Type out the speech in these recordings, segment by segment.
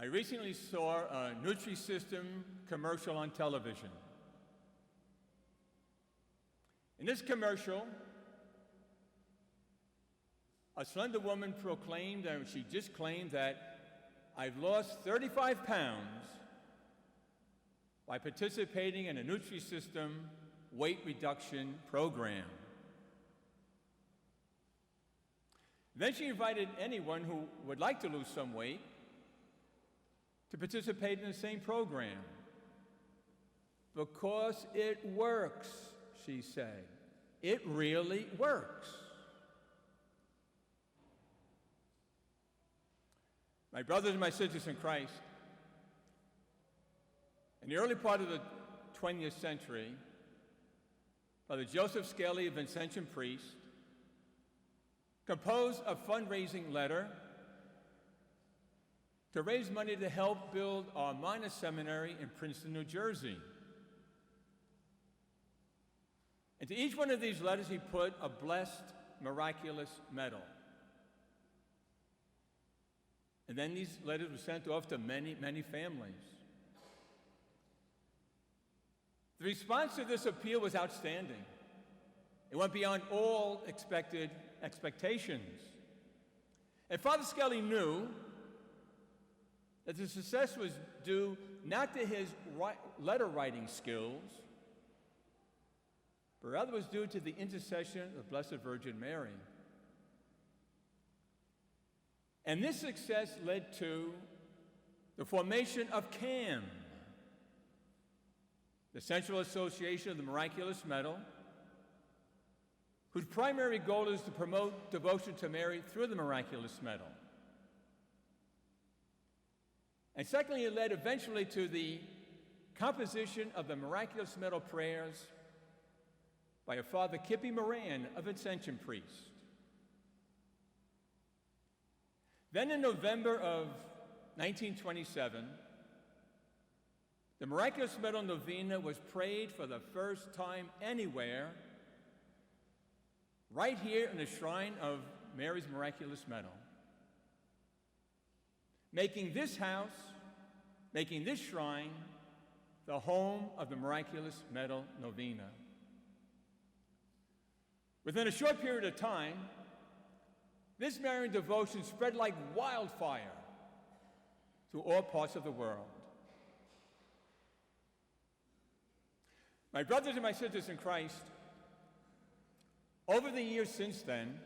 I recently saw a Nutrisystem commercial on television. In this commercial, a slender woman proclaimed, and she just claimed that I've lost 35 pounds by participating in a Nutrisystem weight reduction program. Then she invited anyone who would like to lose some weight to participate in the same program. Because it works, she said. It really works. My brothers and my sisters in Christ, in the early part of the 20th century, Father Joseph Skelly, a Vincentian priest, composed a fundraising letter to raise money to help build our minor seminary in Princeton, New Jersey. And to each one of these letters, he put a blessed, miraculous medal. And then these letters were sent off to many, many families. The response to this appeal was outstanding. It went beyond all expectations. And Father Skelly knew that the success was due not to his letter-writing skills, but rather was due to the intercession of the Blessed Virgin Mary. And this success led to the formation of CAM, the Central Association of the Miraculous Medal, whose primary goal is to promote devotion to Mary through the Miraculous Medal. And secondly, it led eventually to the composition of the Miraculous Medal prayers by a Father Kippy Moran, a Vincentian priest. Then in November of 1927, the Miraculous Medal Novena was prayed for the first time anywhere, right here in the shrine of Mary's Miraculous Medal, making this house, making this shrine, the home of the Miraculous Medal Novena. Within a short period of time, this Marian devotion spread like wildfire to all parts of the world. My brothers and my sisters in Christ, over the years since then,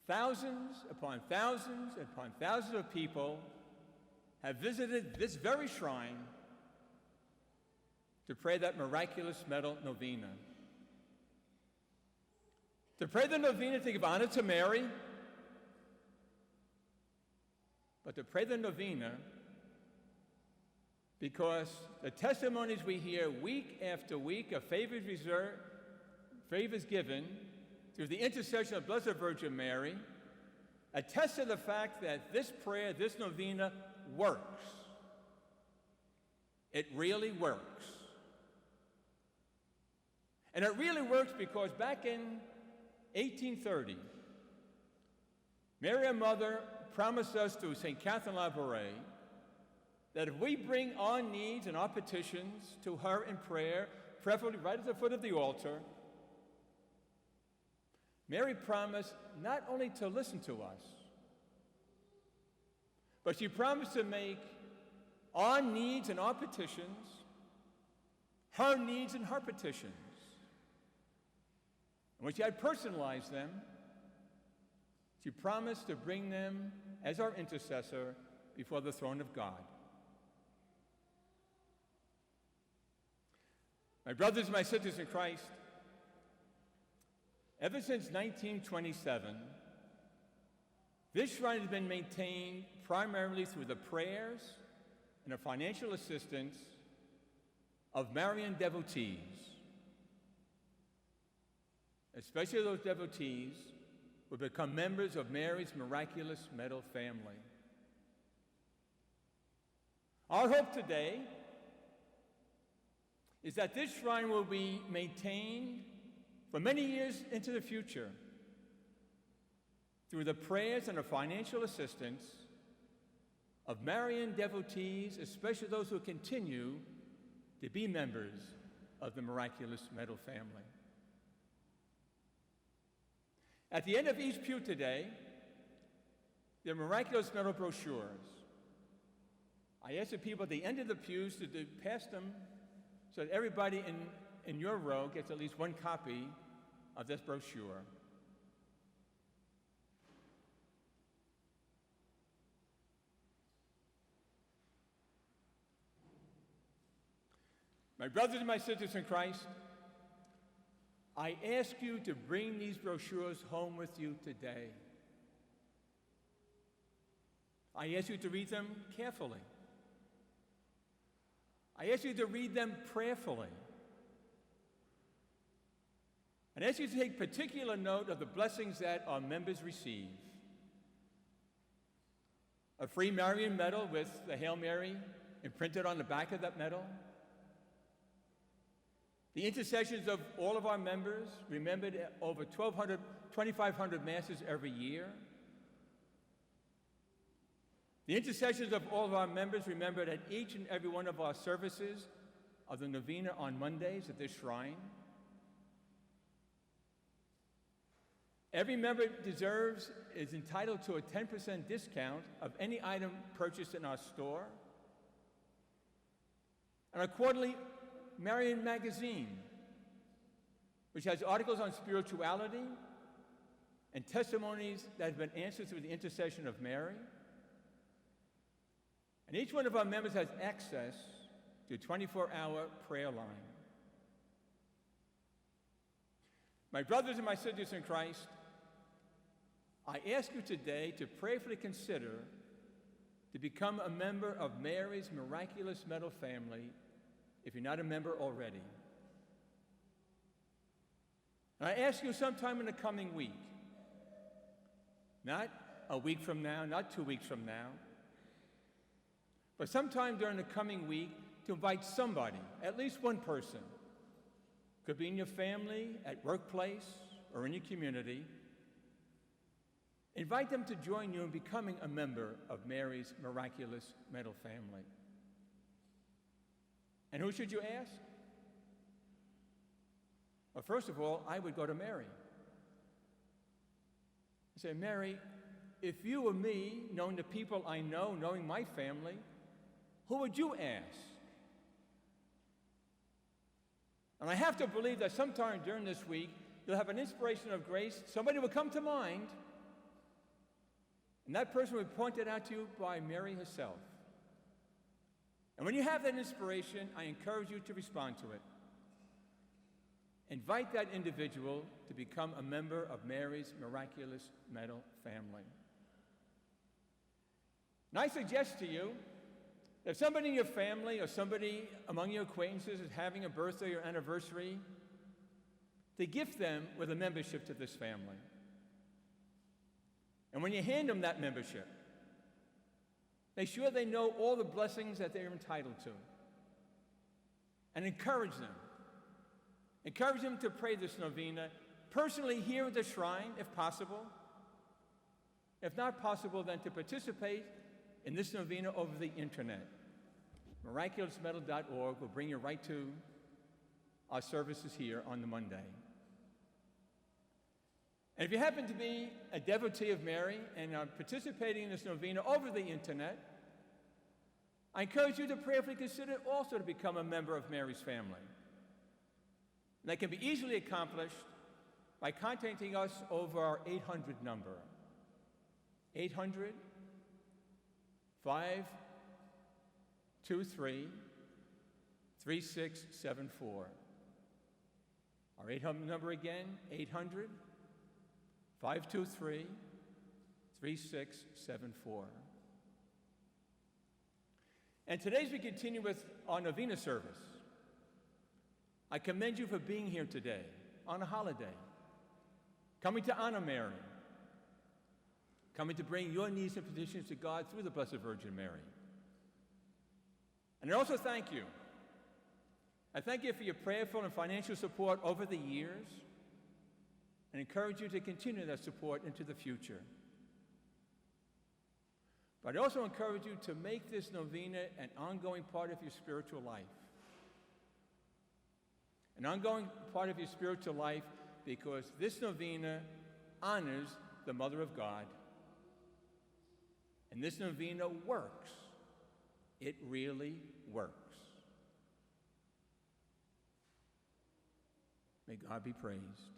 thousands upon thousands upon thousands of people have visited this very shrine to pray that Miraculous Medal Novena. To pray the novena to give honor to Mary, but to pray the novena because the testimonies we hear week after week of favors given through the intercession of Blessed Virgin Mary attest to the fact that this prayer, this novena, works. It really works. And it really works because back in 1830, Mary, our Mother, promised us through St. Catherine Labouré that if we bring our needs and our petitions to her in prayer, preferably right at the foot of the altar, Mary promised not only to listen to us, but she promised to make our needs and our petitions her needs and her petitions. And when she had personalized them, she promised to bring them as our intercessor before the throne of God. My brothers and my sisters in Christ, ever since 1927, this shrine has been maintained primarily through the prayers and the financial assistance of Marian devotees, especially those devotees who become members of Mary's Miraculous Medal family. Our hope today is that this shrine will be maintained for many years into the future through the prayers and the financial assistance of Marian devotees, especially those who continue to be members of the Miraculous Medal family. At the end of each pew today, there are Miraculous Medal brochures. I ask the people at the end of the pews to pass them so that everybody in your row gets at least one copy of this brochure. My brothers and my sisters in Christ, I ask you to bring these brochures home with you today. I ask you to read them carefully. I ask you to read them prayerfully. And I ask you to take particular note of the blessings that our members receive. A free Marian medal with the Hail Mary imprinted on the back of that medal. The intercessions of all of our members, remembered at over 2,500 Masses every year. The intercessions of all of our members, remembered at each and every one of our services of the Novena on Mondays at this shrine. Every member is entitled to a 10% discount of any item purchased in our store. And our quarterly Marian magazine, which has articles on spirituality and testimonies that have been answered through the intercession of Mary. And each one of our members has access to a 24-hour prayer line. My brothers and my sisters in Christ, I ask you today to prayerfully consider to become a member of Mary's Miraculous Medal family if you're not a member already. And I ask you sometime in the coming week, not a week from now, not 2 weeks from now, but sometime during the coming week to invite somebody, at least one person, could be in your family, at workplace, or in your community. Invite them to join you in becoming a member of Mary's Miraculous Medal family. And who should you ask? Well, first of all, I would go to Mary. I say, Mary, if you were me, knowing the people I know, knowing my family, who would you ask? And I have to believe that sometime during this week, you'll have an inspiration of grace. Somebody will come to mind, and that person will be pointed out to you by Mary herself. And when you have that inspiration, I encourage you to respond to it. Invite that individual to become a member of Mary's Miraculous Medal family. And I suggest to you, if somebody in your family or somebody among your acquaintances is having a birthday or anniversary, to gift them with a membership to this family. And when you hand them that membership, make sure they know all the blessings that they're entitled to. And encourage them. Encourage them to pray this novena personally here at the shrine, if possible. If not possible, then to participate in this novena over the internet. MiraculousMedal.org will bring you right to our services here on the Monday. And if you happen to be a devotee of Mary and are participating in this novena over the internet, I encourage you to prayerfully consider also to become a member of Mary's family. And that can be easily accomplished by contacting us over our 800 number. 800-523-3674. Our 800 number again, 800-523-3674. And today, as we continue with our novena service, I commend you for being here today on a holiday, coming to honor Mary, coming to bring your needs and petitions to God through the Blessed Virgin Mary. And I also thank you. I thank you for your prayerful and financial support over the years, and encourage you to continue that support into the future. But I also encourage you to make this novena an ongoing part of your spiritual life. An ongoing part of your spiritual life, because this novena honors the Mother of God. And this novena works. It really works. May God be praised.